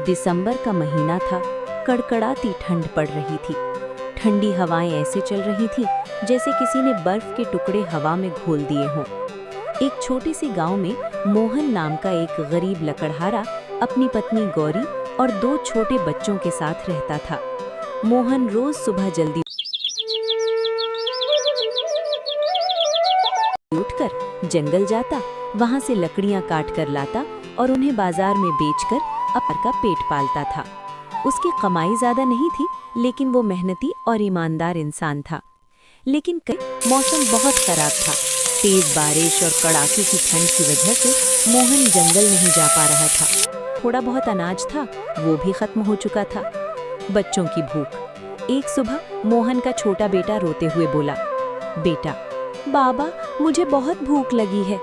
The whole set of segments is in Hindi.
दिसंबर का महीना था। कड़कड़ाती ठंड पड़ रही थी। ठंडी हवाएं ऐसे चल रही थी जैसे किसी ने बर्फ के टुकड़े हवा में घोल दिए हों। एक छोटे से गांव में मोहन नाम का एक गरीब लकड़हारा अपनी पत्नी गौरी और 2 छोटे बच्चों के साथ रहता था। मोहन रोज सुबह जल्दी उठकर जंगल जाता, वहां से लकड़ियां काट कर लाता और उन्हें बाजार में बेचकर अपना पेट पालता था। उसकी कमाई ज्यादा नहीं थी, लेकिन वो मेहनती और ईमानदार इंसान था। लेकिन कई मौसम बहुत खराब था। तेज बारिश और कड़ाके की ठंड की वजह से मोहन जंगल नहीं जा पा रहा था। थोड़ा बहुत अनाज था, वो भी खत्म हो चुका था। बच्चों की भूख। एक सुबह मोहन का छोटा बेटा रोते हुए बोला, बेटा, बाबा, मुझे बहुत भूख लगी है।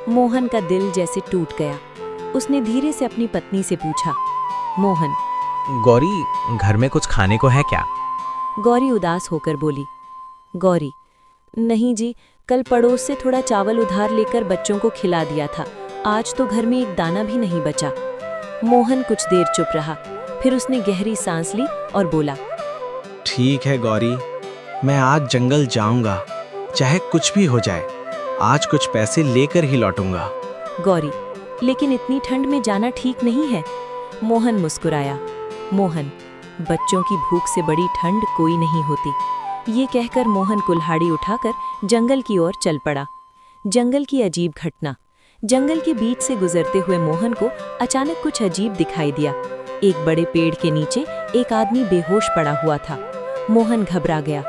मोहन का दिल जैसे टूट गया। उसने धीरे से अपनी पत्नी से पूछा, मोहन, गौरी, घर में कुछ खाने को है क्या? गौरी उदास होकर बोली, गौरी, नहीं जी, कल पड़ोस से थोड़ा चावल उधार लेकर बच्चों को खिला दिया था। आज तो घर में एक दाना भी नहीं बचा। मोहन कुछ देर चुप रहा, फिर उसने गहरी सांस ली और बोला, ठीक है गौरी, मैं आज जंगल जाऊंगा, चाहे कुछ भी हो जाए। आज कुछ पैसे लेकर ही लौटूंगा। गौरी, लेकिन इतनी ठंड में जाना ठीक नहीं है। मोहन मुस्कुराया। मोहन, बच्चों की भूख से बड़ी ठंड कोई नहीं होती। ये कहकर मोहन कुल्हाड़ी उठाकर जंगल की ओर चल पड़ा। जंगल की अजीब घटना। जंगल के बीच से गुजरते हुए मोहन को अचानक कुछ अजीब दिखाई दिया। एक बड़े पेड़ के नीचे एक आदमी बेहोश पड़ा हुआ था। मोहन घबरा गया।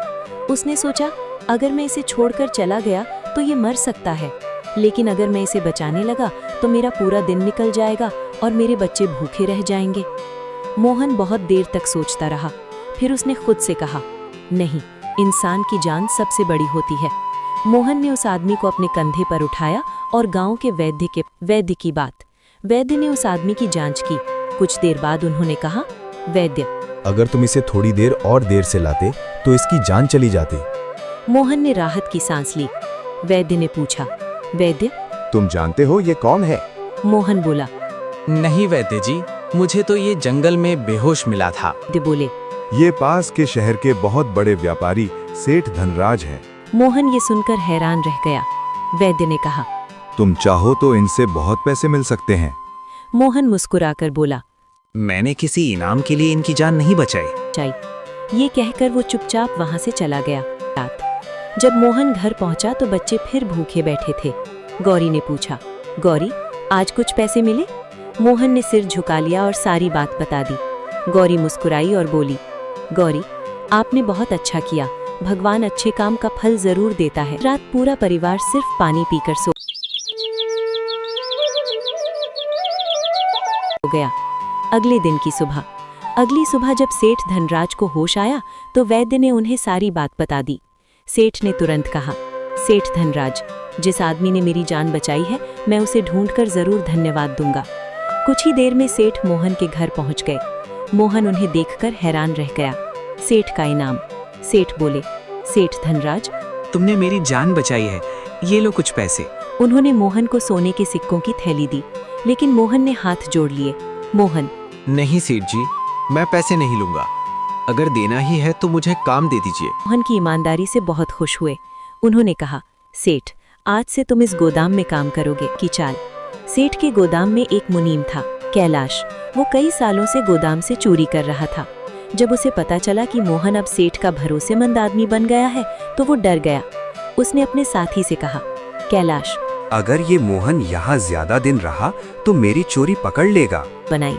उसने सोचा, अगर मैं इसे छोड़कर चला गया तो ये मर सकता है, लेकिन अगर मैं इसे बचाने लगा तो मेरा पूरा दिन निकल जाएगा और मेरे बच्चे भूखे रह जाएंगे। मोहन बहुत देर तक सोचता रहा। फिर उसने खुद से कहा, नहीं, इंसान की जान सबसे बड़ी होती है। मोहन ने उस आदमी को अपने कंधे पर उठाया और गांव के वैद्य की बात। वैद्य ने उस आदमी की जांच की। कुछ देर बाद उन्होंने कहा, वैद्य, अगर तुम इसे थोड़ी देर और देर से लाते तो इसकी जान चली जाती। मोहन ने राहत की सांस ली। वैद्य ने पूछा, वैद्य, तुम जानते हो ये कौन है? मोहन बोला, नहीं वैद्य जी, मुझे तो ये जंगल में बेहोश मिला था। वैद्य बोले, ये पास के शहर के बहुत बड़े व्यापारी सेठ धनराज हैं। मोहन ये सुनकर हैरान रह गया। वैद्य ने कहा, तुम चाहो तो इनसे बहुत पैसे मिल सकते हैं। मोहन मुस्कुराकर बोला, मैंने किसी इनाम के लिए इनकी जान नहीं बचाई। ये कहकर वो चुपचाप वहां से चला गया। रात जब मोहन घर पहुंचा तो बच्चे फिर भूखे बैठे थे। गौरी ने पूछा, गौरी, आज कुछ पैसे मिले? मोहन ने सिर झुका लिया और सारी बात बता दी। गौरी मुस्कुराई और बोली, गौरी, आपने बहुत अच्छा किया। भगवान अच्छे काम का फल जरूर देता है। रात पूरा परिवार सिर्फ पानी पीकर सो गया। अगले दिन की सुबह। अगली सुबह जब सेठ धनराज को होश आया तो वैद्य ने उन्हें सारी बात बता दी। सेठ ने तुरंत कहा, सेठ धनराज, जिस आदमी ने मेरी जान बचाई है, मैं उसे ढूंढकर जरूर धन्यवाद दूंगा। कुछ ही देर में सेठ मोहन के घर पहुंच गए। मोहन उन्हें देखकर हैरान रह गया। सेठ का इनाम। सेठ बोले, सेठ धनराज, तुमने मेरी जान बचाई है, ये लो कुछ पैसे। उन्होंने मोहन को सोने के सिक्कों की थैली दी, लेकिन मोहन ने हाथ जोड़ लिए। मोहन, नहीं सेठ जी, मैं पैसे नहीं लूंगा। अगर देना ही है तो मुझे काम दे दीजिए। मोहन की ईमानदारी से बहुत खुश हुए। उन्होंने कहा, सेठ, आज से तुम इस गोदाम में काम करोगे। की चाल। सेठ के गोदाम में एक मुनीम था, कैलाश। वो कई सालों से गोदाम से चोरी कर रहा था। जब उसे पता चला कि मोहन अब सेठ का भरोसेमंद आदमी बन गया है तो वो डर गया। उसने अपने साथी से कहा, कैलाश, अगर ये मोहन यहाँ ज्यादा दिन रहा तो मेरी चोरी पकड़ लेगा। बनाई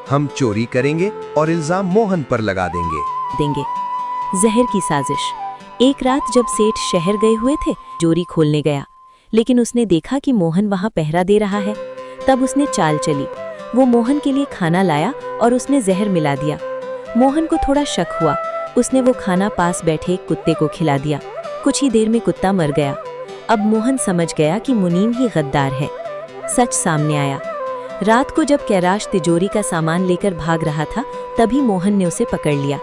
हम चोरी करेंगे और इल्जाम मोहन पर लगा देंगे। जहर की साजिश। एक रात जब सेठ शहर गए हुए थे, चोरी खोलने गया, लेकिन उसने देखा कि मोहन वहां पहरा दे रहा है। तब उसने चाल चली। वो मोहन के लिए खाना लाया और उसने जहर मिला दिया। मोहन को थोड़ा शक हुआ। उसने वो खाना पास बैठे एक कुत्ते को खिला दिया। कुछ ही देर में कुत्ता मर गया। अब मोहन समझ गया कि मुनीम ही गद्दार है। सच सामने आया। रात को जब कैलाश तिजोरी का सामान लेकर भाग रहा था, तभी मोहन ने उसे पकड़ लिया।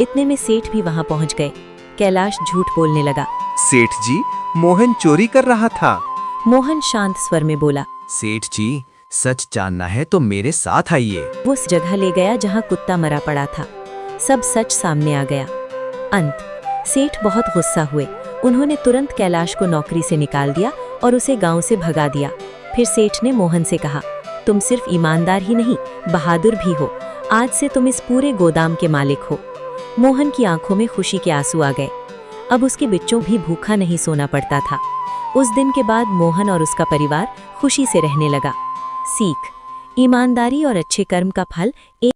इतने में सेठ भी वहां पहुंच गए। कैलाश झूठ बोलने लगा। सेठ जी, मोहन चोरी कर रहा था। मोहन शांत स्वर में बोला, सेठ जी, सच जानना है तो मेरे साथ आइए। वो उस जगह ले गया जहाँ कुत्ता मरा पड़ा था। सब सच सामने आ गया। अंत। सेठ बहुत गुस्सा हुए। उन्होंने तुरंत कैलाश को नौकरी से निकाल दिया और उसे गांव से भगा दिया। फिर सेठ ने मोहन से कहा, तुम सिर्फ ईमानदार ही नहीं, बहादुर भी हो। आज से तुम इस पूरे गोदाम के मालिक हो। मोहन की आंखों में खुशी के आंसू आ गए। अब उसके बच्चों भी भूखा नहीं सोना पड़ता था। उस दिन के बाद मोहन और उसका परिवार खुशी से रहने लगा। सीख। ईमानदारी और अच्छे कर्म का फल एक